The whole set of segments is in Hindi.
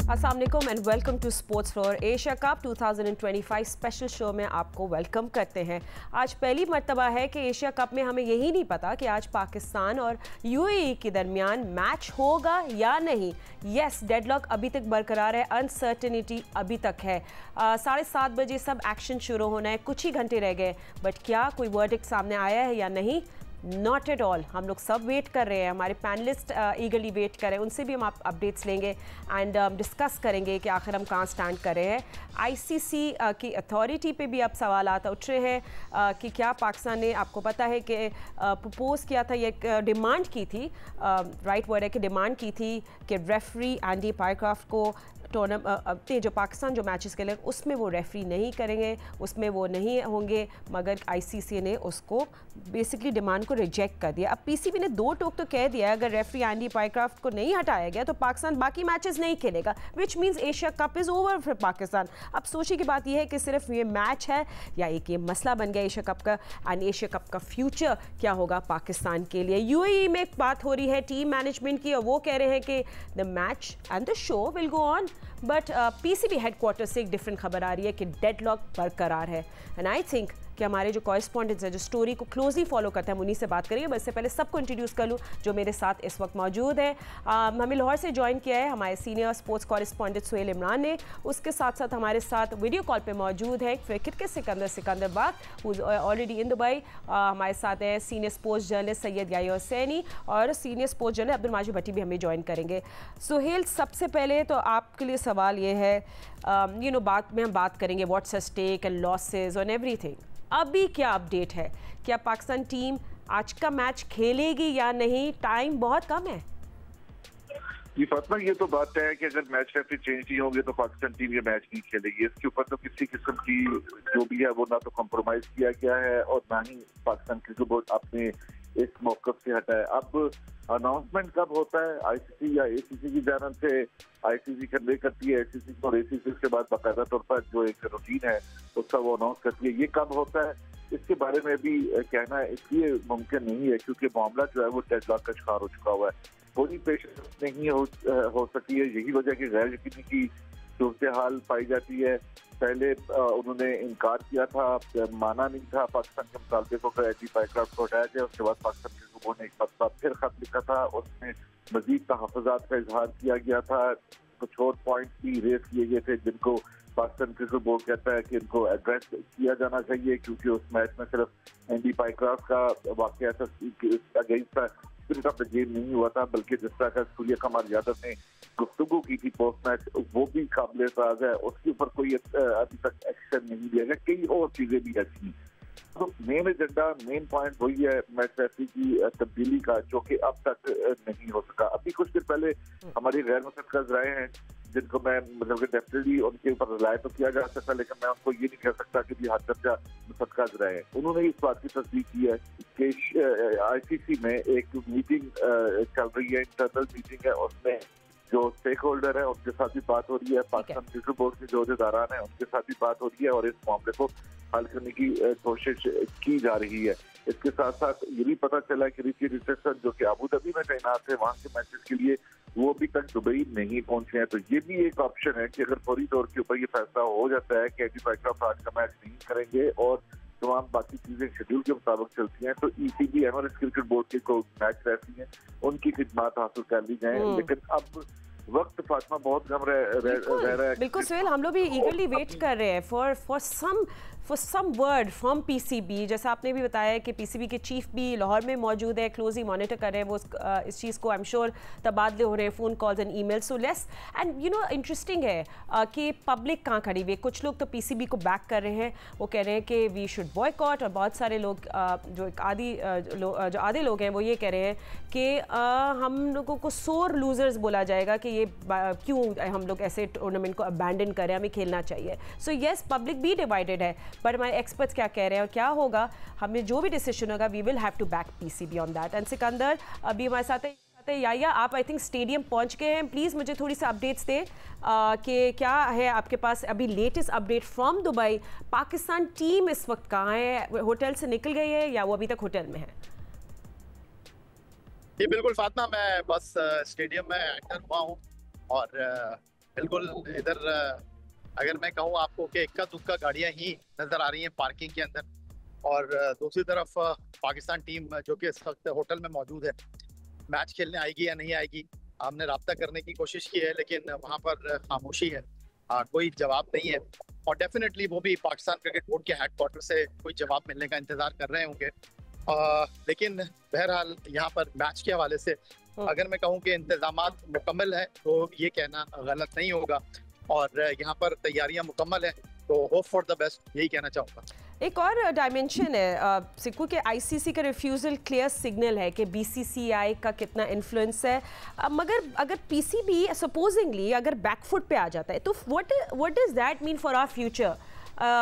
अस्सलाम वालेकुम and welcome to sports floor. Asia cup 2025 special show में आपको वेलकम करते हैं। आज पहली मर्तबा है कि एशिया कप में हमें यही नहीं पता कि आज पाकिस्तान और यूएई के दरमियान मैच होगा या नहीं। यस, डेडलॉक अभी तक बरकरार है, अनसर्टेनिटी अभी तक है। 7:30 बजे सब एक्शन शुरू होना है, कुछ ही घंटे रह गए, बट क्या कोई वर्डिक्ट सामने आया है या नहीं? Not at all. हम लोग सब वेट कर रहे हैं, हमारे पैनलिस्ट ईगरली वेट कर रहे हैं, उनसे भी हम आप अपडेट्स लेंगे एंड डिस्कस करेंगे कि आखिर हम कहाँ स्टैंड कर रहे हैं। आईसीसी की अथॉरिटी पे भी अब सवाल उठ रहे हैं कि क्या पाकिस्तान ने, आपको पता है कि प्रपोज किया था, ये डिमांड की थी, राइट वर्ड है कि डिमांड की थी कि रेफरी एंडी पायक्राफ्ट को टूर्नामेंट जो पाकिस्तान जो मैचेस के लिए उसमें वो रेफरी नहीं करेंगे, उसमें वो नहीं होंगे, मगर आईसीसी ने उसको बेसिकली डिमांड को रिजेक्ट कर दिया। अब पीसीबी ने दो टोक तो कह दिया, अगर रेफरी एंडी पायक्राफ्ट को नहीं हटाया गया तो पाकिस्तान बाकी मैचेस नहीं खेलेगा, which means Asia cup is over for Pakistan. अब सोचिए की बात यह है कि सिर्फ ये मैच है या एक ये मसला बन गया एशिया कप का, एंड एशिया कप का फ्यूचर क्या होगा पाकिस्तान के लिए। यूएई में एक बात हो रही है टीम मैनेजमेंट की, और वो कह रहे हैं कि the match and the show will go on, but PCB headquarter से एक डिफरेंट खबर आ रही है कि डेडलॉक बरकरार है। एंड आई थिंक कि हमारे जो कॉरेस्पॉन्डेंट्स हैं, जो स्टोरी को क्लोजली फॉलो करते हैं, हम उन्हीं से बात करेंगे। बस से पहले सबको इंट्रोड्यूस कर लूँ जो मेरे साथ इस वक्त मौजूद है। हमें लाहौर से ज्वाइन किया है हमारे senior sports correspondent Suhail Imran ने। उसके साथ साथ हमारे साथ वीडियो कॉल पे मौजूद है क्रिकेट के Sikandar Bakht, who is already in Dubai. हमारे साथ है senior sports journalist Syed Yahya Husaini, और senior sports journalist Abdul Majid Bhatti भी हमें ज्वाइन करेंगे। सुहेल, सबसे पहले तो आपके लिए सवाल ये है, बात में हम बात करेंगे what's at stake and losses on everything. अभी क्या अपडेट है? क्या पाकिस्तान टीम आज का मैच खेलेगी या नहीं? टाइम बहुत कम है। जी फातिमा, ये तो बात है कि अगर मैच रेफरी चेंज नहीं होंगे तो पाकिस्तान टीम ये मैच नहीं खेलेगी। इसके ऊपर तो किसी किस्म की जो भी है वो ना तो कॉम्प्रोमाइज किया गया है और ना ही पाकिस्तान क्रिकेट बोर्ड अपने इस मौकफ से हटा है। अब अनाउंसमेंट कब होता है? आईसीसी या एसीसी की जानब से आईसीसी कन्वे करती है एसीसी को, और एसीसी के बाद बाकायदा तौर पर जो एक रूटीन है उसका वो अनाउंस करती है। ये कब होता है इसके बारे में भी कहना इसलिए मुमकिन नहीं है क्योंकि मामला जो है वो डेडलॉक का शिकार हो चुका हुआ है। कोई पेश नहीं हो सकी है, यही वजह की गैर यकीनी की सूरत हाल पाई जाती है। पहले उन्होंने इनकार किया था, माना नहीं था पाकिस्तान के मुतालबे को एंडी पायक्राफ्ट को हटाया गया। उसके बाद पाकिस्तान क्रिकेट बोर्ड ने एक मरतबा फिर खत लिखा था, उसमें मजीद तहफ़्फ़ुज़ात का इजहार किया गया था। कुछ और पॉइंट भी रेस किए गए थे जिनको पाकिस्तान क्रिकेट बोर्ड कहता है कि इनको एड्रेस किया जाना चाहिए, क्योंकि उस मैच में सिर्फ एंडी पायक्राफ्ट का वाक़या against spirit of the game नहीं हुआ था, बल्कि जिस तरह का सूर्य कुमार यादव ने गुफ्तगू की थी पोस्ट मैच, वो भी काबिल एतराज़ है। उसके ऊपर कोई अभी तक एक्शन नहीं लिया गया। कई और चीज़ें भी ऐसी। तो मेन एजेंडा, मेन पॉइंट वही है मैच रेफरी की तब्दीली का, जो कि अब तक नहीं हो सका। अभी कुछ दिन पहले हमारी गैर मुतअक्किद राय हैं जिनको मैं मतलब कि डेफिनेटली उनके ऊपर रिलाय तो किया जा सकता, लेकिन मैं उनको ये नहीं कह सकता कि भी हद दर्जा मुतअक्किद रहे हैं। उन्होंने इस बात की तस्दीक की है कि आईसीसी में एक मीटिंग चल रही है, इंटरनल मीटिंग है, उसमें जो स्टेक होल्डर है उनके साथ भी बात हो रही है, पाकिस्तान क्रिकेट बोर्ड के जो अहदेदारान है उनके साथ भी बात हो रही है, और इस मामले को हल करने की कोशिश की जा रही है। इसके साथ साथ ये भी पता चला कि रिची रिचर्डसन जो कि अबू धाबी में तैनात है वहाँ के मैचेस के लिए, वो अभी तक दुबई नहीं पहुंचे हैं। तो ये भी एक ऑप्शन है कि अगर फौरी तौर के ऊपर ये फैसला हो जाता है कि एंडी पायक्राफ्ट आज का मैच नहीं करेंगे और तमाम बाकी चीजें शेड्यूल के मुताबिक चलती हैं, तो ईसीबी एमआरएस क्रिकेट बोर्ड के को मैच रहती हैं उनकी खिदमत हासिल कर ली जाए। लेकिन अब वक्त फातिमा बहुत कम रह रहा है। बिल्कुल सुहेल, हम लोग भी ईगरली वेट कर रहे हैं for some word from PCB. जैसा आपने भी बताया कि पीसीबी के चीफ भी लाहौर में मौजूद है, क्लोजली मॉनिटर कर रहे हैं वो इस चीज़ को। आई एम श्योर तबादले हो रहे हैं, phone calls and email. So less and interesting है कि पब्लिक कहाँ खड़ी हुई है। कुछ लोग तो पीसीबी को बैक कर रहे हैं, वो कह रहे हैं कि वी शुड बॉयकॉट, और बहुत सारे लोग जो आधे लोग हैं वो ये कह रहे हैं कि हम लोगों को सोर लूजर्स बोला जाएगा कि ये क्यों हम लोग ऐसे टूर्नामेंट को अबैंडन करें, हमें खेलना चाहिए। सो येस, पब्लिक भी डिवाइडेड है, बट हमारे एक्सपर्ट्स क्या कह रहे हैं और क्या होगा, हमें जो भी डिसीजन होगा we will have to back PCB on that. And Sikandar अभी हमारे साथ है, या आप आई थिंक स्टेडियम पहुंच गए हैं। प्लीज़ मुझे थोड़ी सी अपडेट्स दें कि क्या है आपके पास अभी latest update from Dubai. Pakistan team इस वक्त कहाँ है? होटल से निकल गई है या वो अभी तक होटल में है? जी बिल्कुल फातिमा, मैं बस स्टेडियम में एंटर हुआ हूँ और बिल्कुल। इधर अगर मैं कहूँ आपको कि इक्का दुक्का गाड़ियां ही नजर आ रही हैं पार्किंग के अंदर, और दूसरी तरफ पाकिस्तान टीम जो कि इस वक्त होटल में मौजूद है, मैच खेलने आएगी या नहीं आएगी, हमने राब्ता करने की कोशिश की है लेकिन वहां पर खामोशी है, कोई जवाब नहीं है। और डेफिनेटली वो भी पाकिस्तान क्रिकेट बोर्ड के हेडक्वार्टर से कोई जवाब मिलने का इंतजार कर रहे होंगे। लेकिन बहरहाल यहाँ पर मैच के हवाले से अगर मैं कहूँ कि इंतजामात मुकम्मल है तो ये कहना गलत नहीं होगा, और यहाँ पर तैयारियां मुकम्मल हैं, तो होप फॉर द बेस्ट, यही कहना चाहूँगा। एक और डायमेंशन है सिक्कू के आईसीसी का रिफ्यूज़ल क्लियर सिग्नल है कि बीसीसीआई का कितना इन्फ्लुएंस है। मगर अगर पीसीबी सपोजिंगली अगर बैकफुट पे आ जाता है तो what does that mean for our future?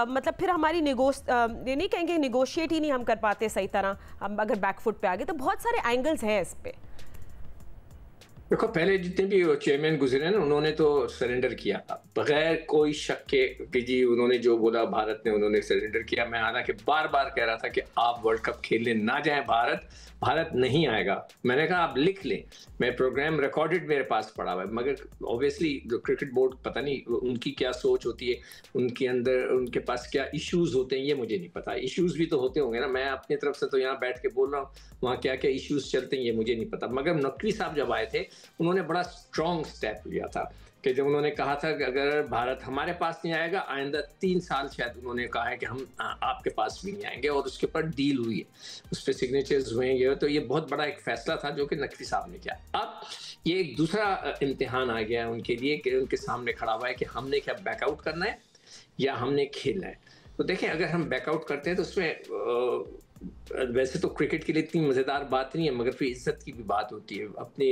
मतलब फिर हमारी ये नहीं कहेंगे निगोशिएट ही नहीं हम कर पाते सही तरह, हम अगर बैकफुट पे आ गए तो बहुत सारे एंगल्स हैं इस पे। देखो, पहले जितने भी चेयरमैन गुजरे ना, उन्होंने तो सरेंडर किया बगैर कोई शक के कि जी उन्होंने जो बोला भारत ने, उन्होंने सरेंडर किया। मैं हालांकि बार बार कह रहा था कि आप वर्ल्ड कप खेलने ना जाएं, भारत नहीं आएगा। मैंने कहा आप लिख लें, मैं प्रोग्राम रिकॉर्डेड मेरे पास पड़ा हुआ है। मगर ऑब्वियसली जो क्रिकेट बोर्ड, पता नहीं उनकी क्या सोच होती है, उनके अंदर उनके पास क्या इश्यूज होते हैं, ये मुझे नहीं पता। इश्यूज भी तो होते होंगे ना, मैं अपनी तरफ से तो यहाँ बैठ के बोल रहा हूँ, वहाँ क्या क्या इश्यूज चलते हैं ये मुझे नहीं पता। मगर नकवी साहब जब आए थे उन्होंने बड़ा स्ट्रॉन्ग स्टेप लिया था कि जब उन्होंने कहा था कि अगर भारत हमारे पास नहीं आएगा आइंदा 3 साल, शायद उन्होंने कहा है कि हम आपके पास भी नहीं आएंगे, और उसके ऊपर डील हुई है, उस पर सिग्नेचर्स हुए हैं। तो ये बहुत बड़ा एक फैसला था जो कि नकवी साहब ने किया। अब ये एक दूसरा इम्तिहान आ गया है उनके लिए कि उनके सामने खड़ा हुआ है कि हमने क्या बैकआउट करना है या हमने खेलना है। तो देखें, अगर हम बैकआउट करते हैं तो उसमें वैसे तो क्रिकेट के लिए इतनी मज़ेदार बात नहीं है, मगर फिर इज्जत की भी बात होती है, अपनी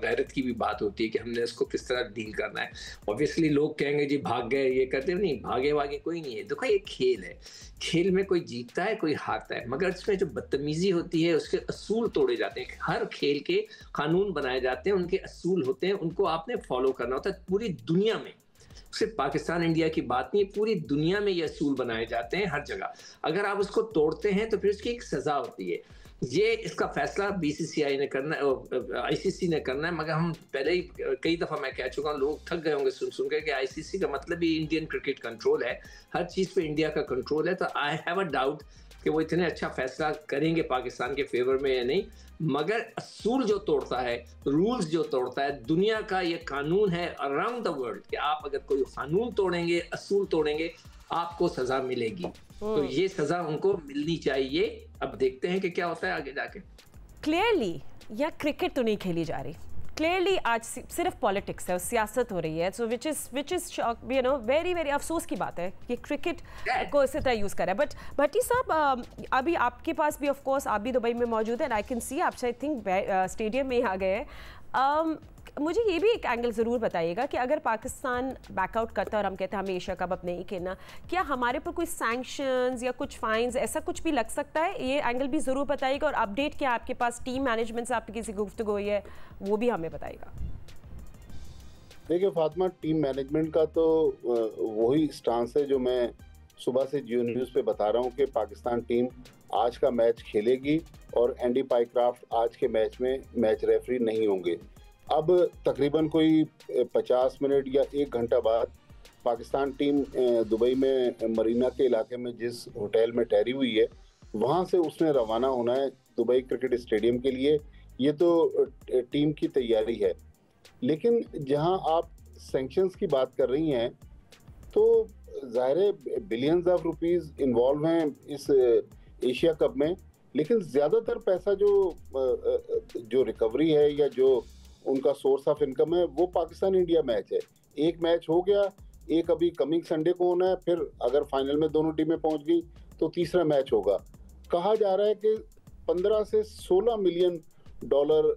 गैरत की भी बात होती है कि हमने इसको किस तरह डील करना है। ऑब्वियसली लोग कहेंगे जी भाग गए, ये करते नहीं, भागे वागे कोई नहीं है। देखो, ये खेल है, खेल में कोई जीतता है कोई हारता है, मगर इसमें जो बदतमीजी होती है उसके असूल तोड़े जाते हैं। हर खेल के कानून बनाए जाते हैं, उनके असूल होते हैं, उनको आपने फॉलो करना होता है। पूरी दुनिया में, सिर्फ पाकिस्तान इंडिया की बात नहीं, पूरी दुनिया में ये असूल बनाए जाते हैं हर जगह। अगर आप उसको तोड़ते हैं तो फिर उसकी एक सजा होती है। ये इसका फैसला बीसीसीआई ने करना है, आईसीसी ने करना है। मगर हम पहले ही कई दफ़ा मैं कह चुका हूँ, लोग थक गए होंगे सुन के कि आईसीसी का मतलब ही इंडियन क्रिकेट कंट्रोल है, हर चीज़ पे इंडिया का कंट्रोल है। तो आई हैव अ डाउट कि वो इतने अच्छा फैसला करेंगे पाकिस्तान के फेवर में या नहीं। मगर असूल जो तोड़ता है, रूल्स जो तोड़ता है, दुनिया का ये कानून है अराउंड द वर्ल्ड कि आप अगर कोई कानून तोड़ेंगे, असूल तोड़ेंगे, आपको सजा मिलेगी। तो ये सजा उनको मिलनी चाहिए। अब देखते हैं कि क्या होता है आगे जाके। क्लियरली या क्रिकेट तो नहीं खेली जा रही, क्लियरली आज सिर्फ पॉलिटिक्स है और सियासत हो रही है। So which is you know very very अफसोस की बात है कि क्रिकेट को इसी तरह यूज़ करा है। बट भट्टी साहब, अभी आपके पास भी ऑफ कोर्स आप भी दुबई में मौजूद हैं, आई कैन सी आप आई थिंक स्टेडियम में ही आ गए हैं। मुझे ये भी एक एंगल ज़रूर बताइएगा कि अगर पाकिस्तान बैकआउट करता है और हम कहते हैं हमें एशिया कप अब नहीं खेलना, क्या हमारे पर कोई सैंक्शंस या कुछ फाइन्स ऐसा कुछ भी लग सकता है? ये एंगल भी ज़रूर बताइएगा। और अपडेट क्या आपके पास टीम मैनेजमेंट से आपकी किसी गुफ्तगू हुई है, वो भी हमें बताइएगा। देखिए फातिमा, टीम मैनेजमेंट का तो वही स्टांस है जो मैं सुबह से जियो न्यूज़ पे बता रहा हूँ कि पाकिस्तान टीम आज का मैच खेलेगी और एंडी पाइक्राफ्ट आज के मैच में मैच रेफरी नहीं होंगे। अब तकरीबन कोई 50 मिनट या 1 घंटा बाद पाकिस्तान टीम दुबई में मरीना के इलाके में जिस होटल में ठहरी हुई है, वहाँ से उसने रवाना होना है दुबई क्रिकेट स्टेडियम के लिए। ये तो टीम की तैयारी है। लेकिन जहाँ आप सैंक्शंस की बात कर रही हैं, तो ज़ाहिर है बिलियंस ऑफ रुपीस इन्वॉल्व हैं इस एशिया कप में, लेकिन ज़्यादातर पैसा जो रिकवरी है या जो उनका सोर्स ऑफ इनकम है वो पाकिस्तान इंडिया मैच है। एक मैच हो गया, एक अभी कमिंग संडे को होना है, फिर अगर फाइनल में दोनों टीमें पहुंच गई तो तीसरा मैच होगा। कहा जा रहा है कि 15 से 16 मिलियन डॉलर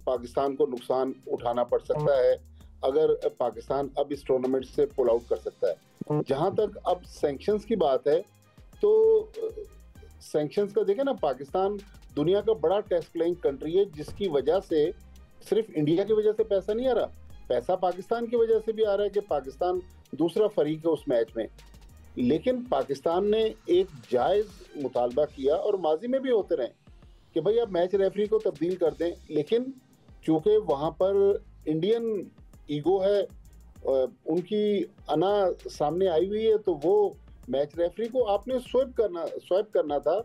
पाकिस्तान को नुकसान उठाना पड़ सकता है अगर पाकिस्तान अब इस टूर्नामेंट से पुल आउट कर सकता है। जहां तक अब सैंक्शंस की बात है, तो सैंक्शंस का देखें ना, पाकिस्तान दुनिया का बड़ा टेस्ट प्लेइंग कंट्री है, जिसकी वजह से सिर्फ इंडिया की वजह से पैसा नहीं आ रहा, पैसा पाकिस्तान की वजह से भी आ रहा है कि पाकिस्तान दूसरा फरीक है उस मैच में। लेकिन पाकिस्तान ने एक जायज़ मुतालबा किया, और माजी में भी होते रहे, कि भाई आप मैच रेफरी को तब्दील कर दें। लेकिन चूंकि वहाँ पर इंडियन ईगो है उनकी अना सामने आई हुई है, तो वो मैच रेफरी को आपने स्वैप करना था।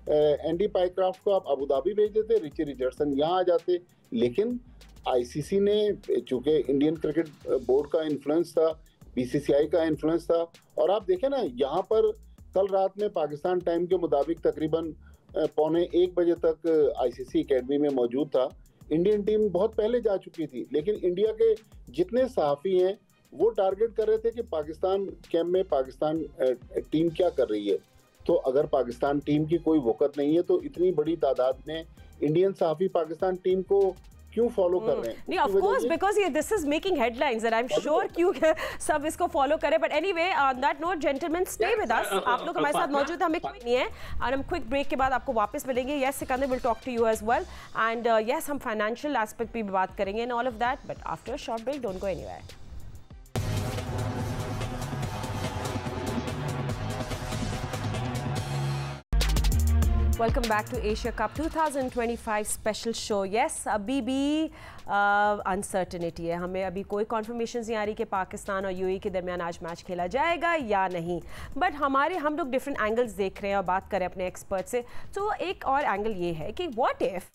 एंडी पाइक्राफ्ट को आप अबू धाबी भेज देते, रिची रिचर्डसन यहाँ आ जाते। लेकिन आईसीसी ने, चूंकि इंडियन क्रिकेट बोर्ड का इन्फ्लुएंस था, बीसीसीआई का इन्फ्लुएंस था, और आप देखें ना, यहाँ पर कल रात में पाकिस्तान टाइम के मुताबिक तकरीबन 1:15 बजे तक आईसीसी एकेडमी में मौजूद था। इंडियन टीम बहुत पहले जा चुकी थी, लेकिन इंडिया के जितने सहाफ़ी हैं वो टारगेट कर रहे थे कि पाकिस्तान कैंप में पाकिस्तान टीम क्या कर रही है। तो अगर पाकिस्तान टीम की कोई वक़्त नहीं है, तो इतनी बड़ी तादाद में इंडियन सहाफ़ी पाकिस्तान टीम को क्यों फॉलो कर रहे हैं? नहीं, ऑफ कोर्स, बिकॉज ये this is making headlines and I am sure क्यों सब इसको फॉलो करें। But anyway, on that note, gentleman, stay with us. आप लोग हमारे साथ मौजूद हैं, हमें क्विक नहीं है, और हम क्विक ब्रेक के बाद आपको वापस मिलेंगे। Yes Sikandar, will talk to you as well, and yes हम फाइनेंशियल एस्पेक्ट भी बात करेंगे and all of that, but after a short break, don't go anywhere. Welcome back to Asia cup 2025 special show. Yes, अभी भी अनसर्टनिटी है, हमें अभी कोई कॉन्फर्मेशन नहीं आ रही कि पाकिस्तान और यूएई के दरमियान आज मैच खेला जाएगा या नहीं। बट हम लोग डिफरेंट एंगल्स देख रहे हैं और बात करें अपने एक्सपर्ट से। तो एक और एंगल ये है कि व्हाट इफ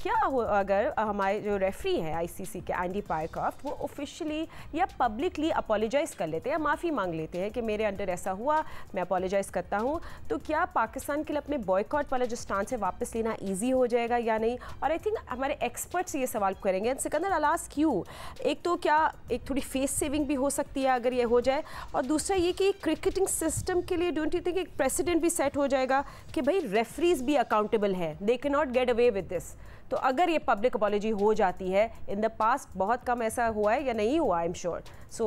क्या हो अगर हमारे जो रेफरी है आईसीसी के, एंडी पाइक्राफ्ट, वो ऑफिशियली या पब्लिकली अपोलोजाइज़ कर लेते हैं, माफ़ी मांग लेते हैं कि मेरे अंडर ऐसा हुआ, मैं अपोलोजाइज़ करता हूँ। तो क्या पाकिस्तान के लिए अपने बॉयकॉट वाला जो स्टांस है वापस लेना ईजी हो जाएगा या नहीं? और आई थिंक हमारे एक्सपर्ट्स ये सवाल करेंगे। सिकंदर, आई आस्क यू, एक तो क्या एक थोड़ी फेस सेविंग भी हो सकती है अगर ये हो जाए, और दूसरा ये कि क्रिकेटिंग सिस्टम के लिए डोंट यू थिंक एक प्रेसिडेंट भी सेट हो जाएगा कि भाई रेफरीज भी अकाउंटेबल हैं, they can not get away with this. तो अगर ये पब्लिक अपॉलॉजी हो जाती है, इन द पास्ट बहुत कम ऐसा हुआ है या नहीं हुआ, I am sure, so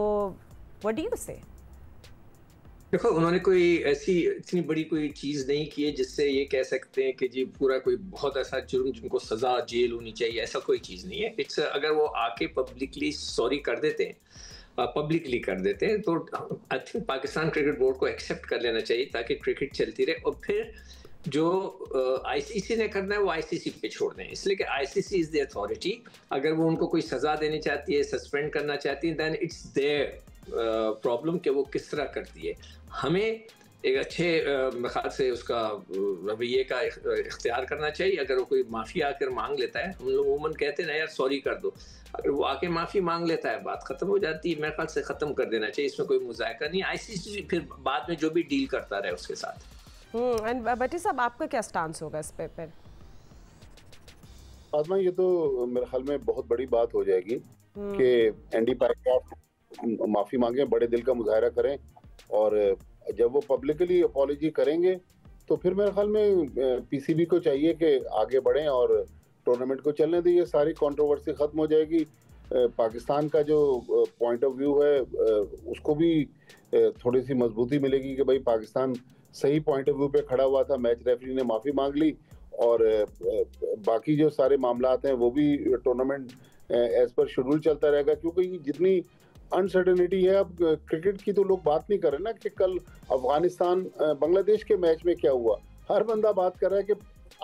what do you से? देखो, उन्होंने कोई ऐसी इतनी बड़ी कोई चीज़ नहीं की है जिससे ये कह सकते हैं कि जी पूरा कोई बहुत ऐसा जुर्म जिनको सज़ा जेल होनी चाहिए, ऐसा कोई चीज़ नहीं है। इट्स अगर वो आके पब्लिकली सॉरी कर देते हैं, पब्लिकली कर देते हैं, तो I think Pakistan cricket board को एक्सेप्ट कर लेना चाहिए ताकि क्रिकेट चलती रहे। और फिर जो आईसीसी ने करना है वो आईसीसी पे छोड़ दें, इसलिए कि आईसीसी इज़ द अथॉरिटी। अगर वो उनको कोई सज़ा देनी चाहती है, सस्पेंड करना चाहती है, दैन इट्स देयर प्रॉब्लम कि वो किस तरह करती है। हमें एक अच्छे ख्याल से उसका रवैये का इख्तियार करना चाहिए। अगर वो कोई माफ़ी आकर मांग लेता है, हम लोग उमूमन कहते हैं ना यार सॉरी कर दो, अगर वो आके माफ़ी मांग लेता है बात ख़त्म हो जाती है। मेरे ख्याल से ख़त्म कर देना चाहिए, इसमें कोई मुज़ायका नहीं। आईसीसी फिर बाद में जो भी डील करता रहे उसके साथ। एंड भट्टी साहब, आपका क्या स्टांस होगा इस पे? फातिमा, ये तो मेरे ख्याल में बहुत बड़ी बात हो जाएगी कि एंडी पाइक्राफ्ट माफ़ी मांगे, बड़े दिल का मुजाहरा करें, और जब वो पब्लिकली अपॉलॉजी करेंगे तो फिर मेरे ख्याल में पीसीबी को चाहिए कि आगे बढ़ें और टूर्नामेंट को चलने दें। ये सारी कंट्रोवर्सी ख़त्म हो जाएगी। पाकिस्तान का जो पॉइंट ऑफ व्यू है उसको भी थोड़ी सी मजबूती मिलेगी कि भाई पाकिस्तान सही पॉइंट ऑफ व्यू पे खड़ा हुआ था। मैच रेफरी ने माफ़ी मांग ली, और बाकी जो सारे मामलात हैं वो भी टूर्नामेंट एज पर शेड्यूल चलता रहेगा, क्योंकि जितनी अनसर्टेनिटी है, अब क्रिकेट की तो लोग बात नहीं कर रहे ना कि कल अफगानिस्तान बांग्लादेश के मैच में क्या हुआ। हर बंदा बात कर रहा है कि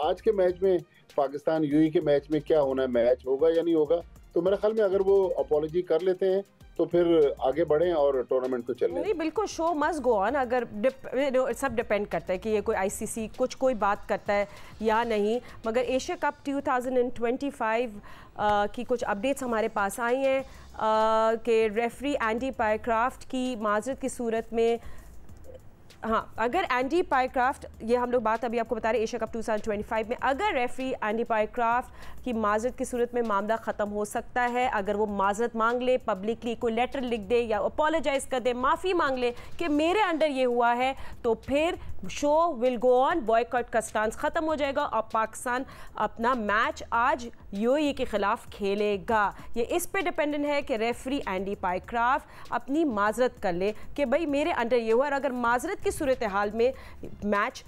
आज के मैच में पाकिस्तान यूएई के मैच में क्या होना है, मैच होगा या नहीं होगा। तो मेरे ख्याल में अगर वो अपॉलॉजी कर लेते हैं तो फिर आगे बढ़ें और टूर्नामेंट को चलने। नहीं, बिल्कुल, शो मस्ट गो ऑन। अगर सब डिपेंड करता है कि ये कोई आईसीसी कोई बात करता है या नहीं। मगर एशिया कप 2025 की कुछ अपडेट्स हमारे पास आई हैं कि रेफरी एंडी पाइक्राफ्ट की माजरत की सूरत में, हाँ, अगर एंडी पाइक्राफ्ट, ये हम लोग बात अभी आपको बता रहे हैं एशिया कप 2025 में, अगर रेफरी एंडी पाइक्राफ्ट की माजरत की सूरत में मामला ख़त्म हो सकता है। अगर वो माजरत मांग ले, पब्लिकली कोई लेटर लिख दे या अपोलोजाइज़ कर दे, माफ़ी मांग ले कि मेरे अंडर ये हुआ है, तो फिर show will go on, boycott का स्टांस ख़त्म हो जाएगा और पाकिस्तान अपना मैच आज यूएई के ख़िलाफ़ खेलेगा। ये इस पे डिपेंडेंट है कि रेफरी एंडी पाइक्राफ्ट अपनी माजरत कर ले कि भाई मेरे अंडर ये हुआ, और अगर माजरत की सूरत हाल में मैच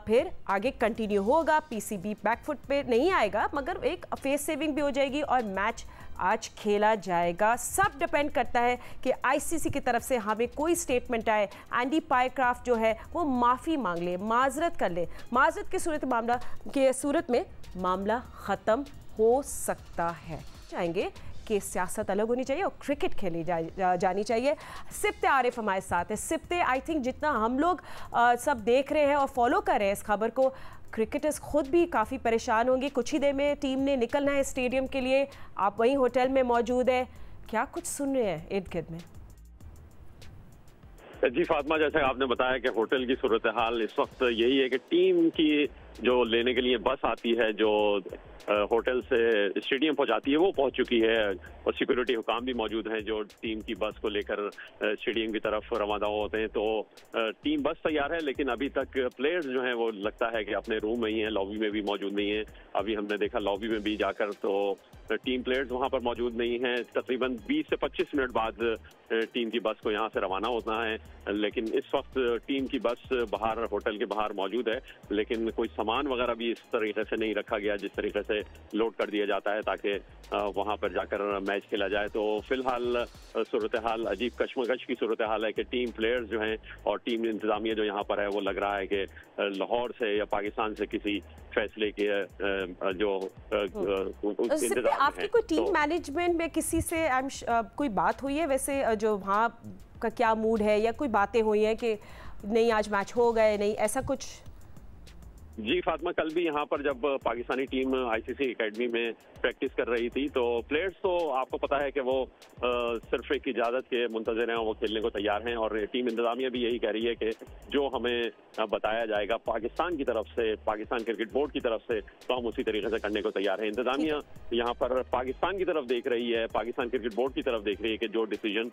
फिर आगे कंटिन्यू होगा। पीसीबी बैकफुट पे नहीं आएगा, मगर एक फेस सेविंग भी हो जाएगी और मैच आज खेला जाएगा। सब डिपेंड करता है कि आईसीसी की तरफ से हमें कोई स्टेटमेंट आए, एंडी पाइक्राफ्ट जो है वो माफ़ी मांग ले, माजरत कर ले। माजरत की सूरत में मामला ख़त्म हो सकता है। चाहेंगे की सियासत अलग होनी चाहिए और क्रिकेट खेली जानी चाहिए। सिप्ते आरिफ हमारे साथ है। सिप्ते, आई थिंक जितना हम लोग सब देख रहे हैं और फॉलो कर रहे हैं इस खबर को, क्रिकेटर्स खुद भी काफ़ी परेशान होंगे। कुछ ही देर में टीम ने निकलना है स्टेडियम के लिए, आप वहीं होटल में मौजूद है, क्या कुछ सुन रहे हैं इर्द गिर्द में? जी फातिमा, जैसे आपने बताया कि होटल की सूरत हाल इस वक्त यही है कि टीम की जो लेने के लिए बस आती है, जो होटल से स्टेडियम पहुंचाती है, वो पहुंच चुकी है और सिक्योरिटी हुकाम भी मौजूद हैं जो टीम की बस को लेकर स्टेडियम की तरफ रवाना होते हैं। तो टीम बस तैयार है, लेकिन अभी तक प्लेयर्स जो हैं वो लगता है कि अपने रूम में ही हैं, लॉबी में भी मौजूद नहीं है। अभी हमने देखा लॉबी में भी जाकर तो टीम प्लेयर्स वहां पर मौजूद नहीं हैं। तकरीबन 20 से 25 मिनट बाद टीम की बस को यहाँ से रवाना होना है, लेकिन इस वक्त टीम की बस बाहर, होटल के बाहर मौजूद है, लेकिन कोई सामान वगैरह भी इस तरीके से नहीं रखा गया जिस तरीके से लोड कर दिया जाता है ताकि वहां पर जाकर मैच खेला जाए। तो फिलहाल सूरत हाल अजीब कश्मकश की सूरत हाल है कि टीम प्लेयर्स जो हैं और टीम इंतजामिया जो यहाँ पर है, वो लग रहा है कि लाहौर से या पाकिस्तान से किसी फैसले के जो इंतजाम आपकी कोई टीम मैनेजमेंट में किसी से कोई बात हुई है वैसे, जो वहाँ का क्या मूड है, या कोई बातें हुई हैं कि नहीं आज मैच हो गए, नहीं ऐसा कुछ? जी फातिमा, कल भी यहाँ पर जब पाकिस्तानी टीम आईसीसी एकेडमी में प्रैक्टिस कर रही थी तो प्लेयर्स तो आपको पता है कि वो सिर्फ एक इजाज़त के मुंतज़िर हैं, वो खेलने को तैयार हैं और टीम इंतजामिया भी यही कह रही है कि जो हमें बताया जाएगा पाकिस्तान की तरफ से, पाकिस्तान क्रिकेट बोर्ड की तरफ से, तो हम उसी तरीके से करने को तैयार हैं। इंतजामिया यहाँ पर पाकिस्तान की तरफ देख रही है, पाकिस्तान क्रिकेट बोर्ड की तरफ देख रही है कि जो डिसीजन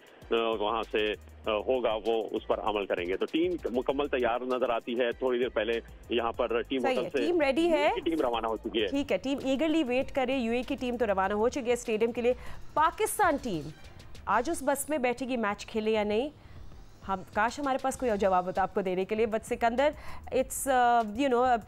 वहाँ से होगा वो उस पर अमल करेंगे। तो टीम मुकम्मल तैयार नजर आती है। थोड़ी देर पहले यहाँ पर टीम रेडी है, टीम रवाना हो चुकी है। ठीक है, टीम ईगरली वेट करे। यूएई की टीम तो रवाना हो चुकी है स्टेडियम के लिए। पाकिस्तान टीम आज उस बस में बैठेगी मैच खेले या नहीं? हम काश हमारे पास कोई जवाब होता आपको देने के लिए, बट सिकंदर इट्स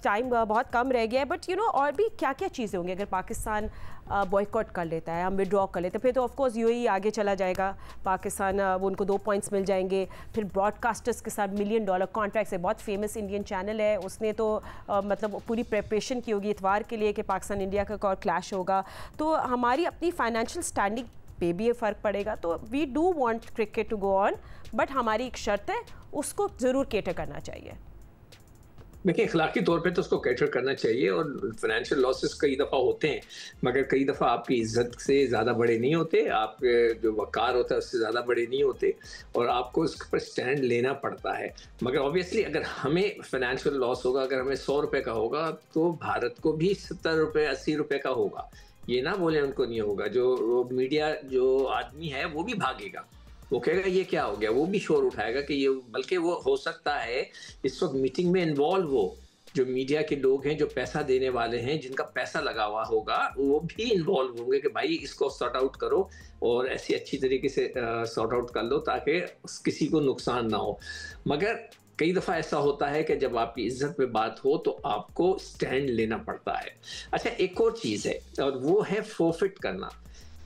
टाइम बहुत कम रह गया है। बट और भी क्या क्या चीज़ें होंगी अगर पाकिस्तान बॉयकॉट कर लेता है, हम विड्रॉ कर लेते हैं, फिर तो ऑफकोर्स यूएई आगे चला जाएगा। पाकिस्तान वो उनको 2 पॉइंट्स मिल जाएंगे। फिर ब्रॉडकास्टर्स के साथ $1 मिलियन कॉन्ट्रैक्ट्स है। बहुत फेमस इंडियन चैनल है, उसने तो मतलब पूरी प्रिपरेशन की होगी इतवार के लिए कि पाकिस्तान इंडिया का और क्लैश होगा। तो हमारी अपनी फाइनेंशियल स्टैंडिंग पे भी ये फ़र्क पड़ेगा। तो we do want cricket to go on, but हमारी एक शर्त है, उसको ज़रूर केटर करना चाहिए। देखिए, अखलाकी तौर पे तो उसको कैटर करना चाहिए और फाइनेंशियल लॉसेस कई दफ़ा होते हैं, मगर कई दफ़ा आपकी इज्जत से ज़्यादा बड़े नहीं होते, आपके जो वक़ार होता है उससे ज़्यादा बड़े नहीं होते और आपको उस पर स्टैंड लेना पड़ता है। मगर ऑब्वियसली अगर हमें फाइनेंशियल लॉस होगा, अगर हमें 100 रुपये का होगा तो भारत को भी 70 रुपये 80 रुपये का होगा। ये ना बोले उनको नहीं होगा। जो मीडिया जो आदमी है वो भी भागेगा, वो कहेगा ये क्या हो गया, वो भी शोर उठाएगा कि ये, बल्कि वो हो सकता है इस वक्त मीटिंग में इन्वॉल्व हो, जो मीडिया के लोग हैं, जो पैसा देने वाले हैं, जिनका पैसा लगा हुआ होगा, वो भी इन्वॉल्व होंगे कि भाई इसको सॉर्ट आउट करो और ऐसी अच्छी तरीके से सॉर्ट आउट कर लो ताकि किसी को नुकसान ना हो। मगर कई दफ़ा ऐसा होता है कि जब आपकी इज्जत पे बात हो तो आपको स्टैंड लेना पड़ता है। अच्छा, एक और चीज़ है और वो है फोरफिट करना।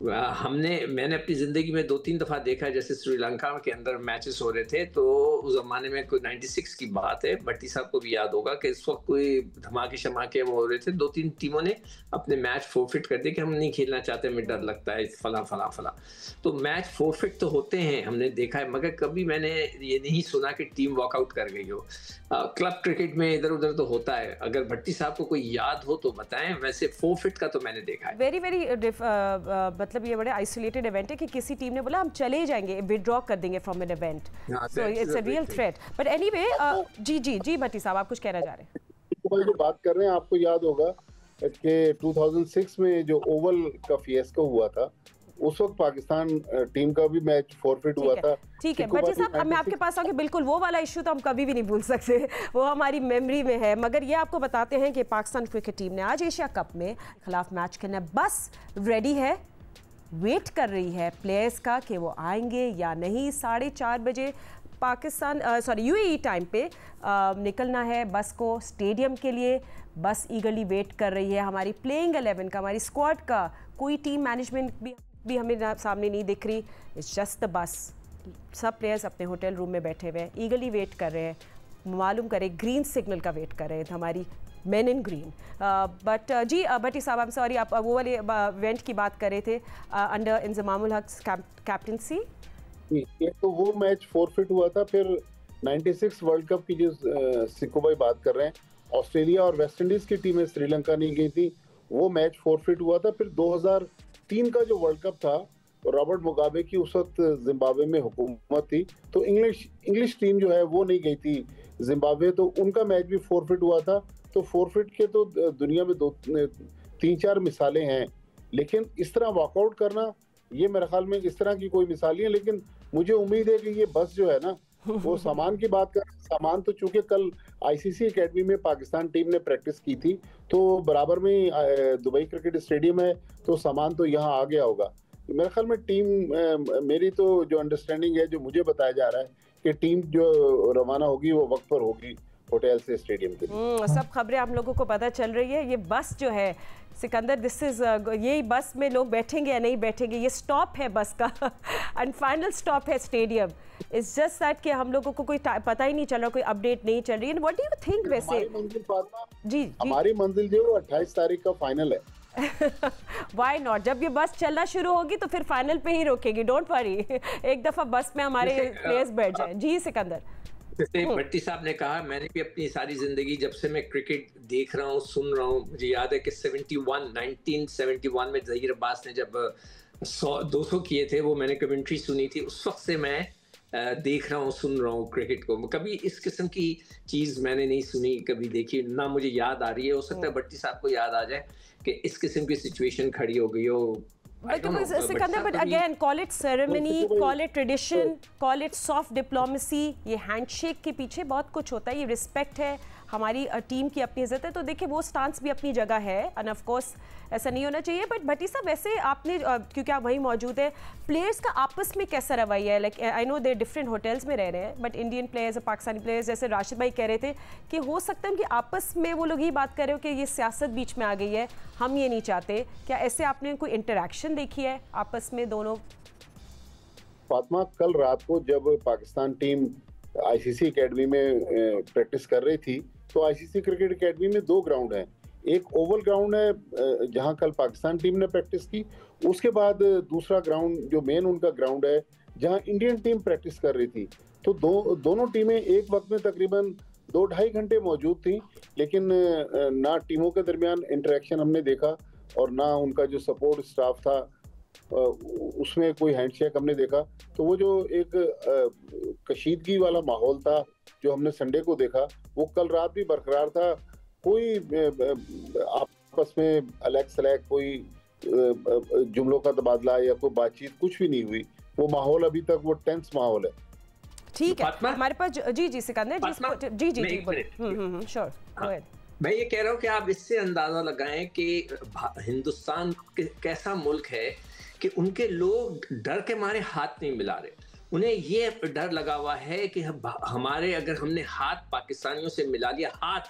मैंने अपनी ज़िंदगी में 2-3 दफ़ा देखा है, जैसे श्रीलंका के अंदर मैचेस हो रहे थे तो उस ज़माने में कोई 96 की बात है, भट्टी साहब को भी याद होगा कि इस वक्त कोई धमाके शमाके हो रहे थे, 2-3 टीमों ने अपने मैच फोरफिट कर दिए कि हम नहीं खेलना चाहते, हमें डर लगता है, फला। तो मैच फोरफिट तो होते हैं, हमने देखा है, मगर कभी मैंने ये नहीं सुना कि टीम वॉकआउट कर गई हो। क्लब क्रिकेट में इधर उधर तो होता है, अगर भट्टी साहब को कोई याद हो तो बताएं। वैसे फोरफिट का तो मैंने देखा है। वेरी मतलब ये बड़े आइसोलेटेड इवेंट है कि किसी टीम ने बोला हम चले जाएंगे, विड्रॉ कर देंगे from an event, so it's a real threat. But anyway, ji Bhatti साहब आप कुछ कहना चाह रहे हैं? जो बात कर रहे हैं, आपको याद होगा कि 2006 में जो ओवल का फिएस्को हुआ था, उस वक्त पाकिस्तान टीम का भी मैच फोरफिट हुआ था। ठीक है भट्टी साहब, मैं आपके पास आऊँगी। बिल्कुल वो वाला इशू तो हम कभी भी नहीं भूल सकते, वो हमारी मेमोरी में है। मगर ये आपको बताते हैं कि पाकिस्तान क्रिकेट टीम ने आज एशिया कप में खिलाफ मैच खेलना बस रेडी है, वेट कर रही है प्लेयर्स का कि वो आएंगे या नहीं। 4:30 बजे पाकिस्तान यूएई टाइम पे निकलना है बस को स्टेडियम के लिए। बस ईगरली वेट कर रही है। हमारी प्लेइंग 11 का, हमारी स्क्वाड का कोई टीम मैनेजमेंट भी हमें सामने नहीं दिख रही। It's just the bus. सब प्लेयर्स अपने होटल रूम में बैठे हुए हैं, ईगरली वेट कर रहे हैं, मालूम करें, ग्रीन सिग्नल का वेट कर रहे हैं हमारी मेन इन ग्रीन। बट जी भट्टी साहब, आई एम सॉरी, आप वो वाले इवेंट की बात कर रहे थे अंडर इंजमामुल हक कैप्टनसी। ये तो वो मैच फोरफिट हुआ था। फिर 96 वर्ल्ड कप की जो सिक्को भाई बात कर रहे हैं, ऑस्ट्रेलिया और वेस्ट इंडीज की टीमें श्रीलंका नहीं गई थी, वो मैच फोरफिट हुआ था। फिर 2003 का जो वर्ल्ड कप था, रॉबर्ट मुगाबे की उस वक्त जिम्बाब्वे में हुकूमत थी, तो इंग्लिश टीम जो है वो नहीं गई थी जिम्बाब्वे, तो उनका मैच भी फोरफिट हुआ था। तो फोरफिट के तो दुनिया में 3-4 मिसालें हैं, लेकिन इस तरह वॉकआउट करना, ये मेरे ख्याल में इस तरह की कोई मिसाल नहीं है। लेकिन मुझे उम्मीद है कि ये बस जो है ना, वो सामान की बात कर, सामान तो चूंकि कल आईसीसी एकेडमी में पाकिस्तान टीम ने प्रैक्टिस की थी, तो बराबर में दुबई क्रिकेट स्टेडियम है, तो सामान तो यहाँ आ गया होगा मेरे ख्याल में। टीम, मेरी तो जो अंडरस्टैंडिंग है, जो मुझे बताया जा रहा है कि टीम जो रवाना होगी वो वक्त पर होगी होटल से स्टेडियम के लिए। सब खबरें आप लोगों को पता चल रही है। ये बस जो है सिकंदर, दिस इज यही बस में लोग बैठेंगे या नहीं बैठेंगे, ये स्टॉप है बस का एंड फाइनल स्टॉप है स्टेडियम। इट्स जस्ट दैट कि हम लोगों को कोई पता ही नहीं चल रहा, कोई अपडेट नहीं चल रही है। व्हाट डू यू थिंक वैसे? जी, हमारी मंजिल जो 28 तारीख का फाइनल है। Why not? जब ये बस चलना शुरू होगी तो फिर फाइनल पे ही रोकेगी, डोंट वरी। एक दफा बस में हमारे प्लेयर्स बैठ जाएं। जी सिकंदर। जैसे भट्टी साहब ने कहा, मैंने भी अपनी सारी जिंदगी जब से मैं क्रिकेट देख रहा हूँ, सुन रहा हूँ, मुझे याद है कि 1971 में जहीर अब्बास ने जब 100-200 किए थे, वो मैंने कमेंट्री सुनी थी। उस वक्त से मैं देख रहा हूँ, सुन रहा हूँ क्रिकेट को। कभी इस किस्म की चीज मैंने नहीं सुनी, कभी देखी ना, मुझे याद आ रही है। हो सकता है भट्टी साहब को याद आ जाए कि इस किस्म की सिचुएशन खड़ी हो गई हो। But again, call it ceremony, call it tradition, call it soft diplomacy. ये हैंडशेक के पीछे बहुत कुछ होता है, ये रिस्पेक्ट है, हमारी टीम की अपनी इज्जत है। तो देखिए वो स्टांस भी अपनी जगह है, एंड ऑफ कोर्स ऐसा नहीं होना चाहिए। बट भट्टी साहब, वैसे आपने क्योंकि आप वहीं मौजूद है, प्लेयर्स का आपस में कैसा रवैया है? Like I know they different hotels में रह रहे हैं, बट इंडियन प्लेयर्स और पाकिस्तानी प्लेयर्स, जैसे राशिद भाई कह रहे थे कि हो सकता है कि आपस में वो लोग ही बात कर रहे हो कि ये सियासत बीच में आ गई है, हम ये नहीं चाहते। क्या ऐसे आपने कोई इंटरेक्शन देखी है आपस में दोनों? फातिमा, कल रात को जब पाकिस्तान टीम आईसीसी एकेडमी में प्रैक्टिस कर रही थी, तो आईसीसी क्रिकेट एकेडमी में 2 ग्राउंड हैं। एक ओवल ग्राउंड है जहां कल पाकिस्तान टीम ने प्रैक्टिस की, उसके बाद दूसरा ग्राउंड जो मेन उनका ग्राउंड है जहां इंडियन टीम प्रैक्टिस कर रही थी। तो दोनों टीमें एक वक्त में तकरीबन 2-2.5 घंटे मौजूद थी, लेकिन ना टीमों के दरमियान इंटरेक्शन हमने देखा और ना उनका जो सपोर्ट स्टाफ था उसमें कोई हैंडशेक हमने देखा। तो वो जो एक कशीदगी वाला माहौल था जो हमने संडे को देखा, वो कल रात भी बरकरार था। कोई आपस में अलग सलग कोई जुमलों का तबादला या कोई बातचीत कुछ भी नहीं हुई। वो माहौल अभी तक वो टेंस माहौल है। ठीक है, हमारे पास जी सिकंदर जी श्योर गो अहेड। मैं ये कह रहा हूँ कि आप इससे अंदाजा लगाएं कि हिंदुस्तान कैसा मुल्क है कि उनके लोग डर के मारे हाथ नहीं मिला रहे। उन्हें ये डर लगा हुआ है कि हमारे अगर हमने हाथ पाकिस्तानियों से मिला लिया, हाथ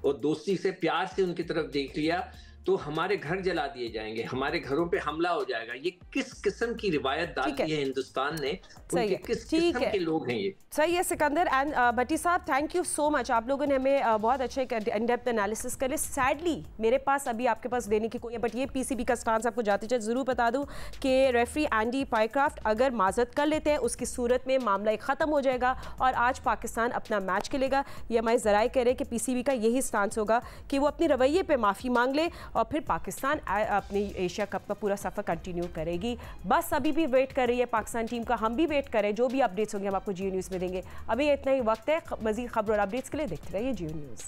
और दोस्ती से प्यार से उनकी तरफ देख लिया, तो हमारे घर जला दिए जाएंगे, हमारे घरों पे हमला हो जाएगा। ये किस किस्म की रिवायत डाली है हिंदुस्तान ने? किस किस्म के लोग हैं ये? सही है सिकंदर एंड भट्टी साहब, थैंक यू सो मच। आप लोगों ने हमें बहुत अच्छे इन डेप्थ एनालिसिस करे। सैडली मेरे पास अभी आपके पास देने की कोई है, बट ये पीसीबी का स्टांस आपको जाते जाते जरूर बता दूं कि रेफरी एंडी पाइक्राफ्ट अगर माजरत कर लेते हैं, उसकी सूरत में मामला ख़त्म हो जाएगा और आज पाकिस्तान अपना मैच खेलेगा। ये हमारे ज़राए कह रहे हैं कि पीसीबी का यही स्टांस होगा कि वो अपनी रवैये पर माफ़ी मांग ले और फिर पाकिस्तान अपनी एशिया कप का पूरा सफ़र कंटिन्यू करेगी। बस अभी भी वेट कर रही है पाकिस्तान टीम का, हम भी वेट करें। जो भी अपडेट्स होंगे हम आपको जियो न्यूज़ में देंगे। अभी इतना ही वक्त है, मज़ीद खबर और अपडेट्स के लिए देखते रहिए जियो न्यूज़।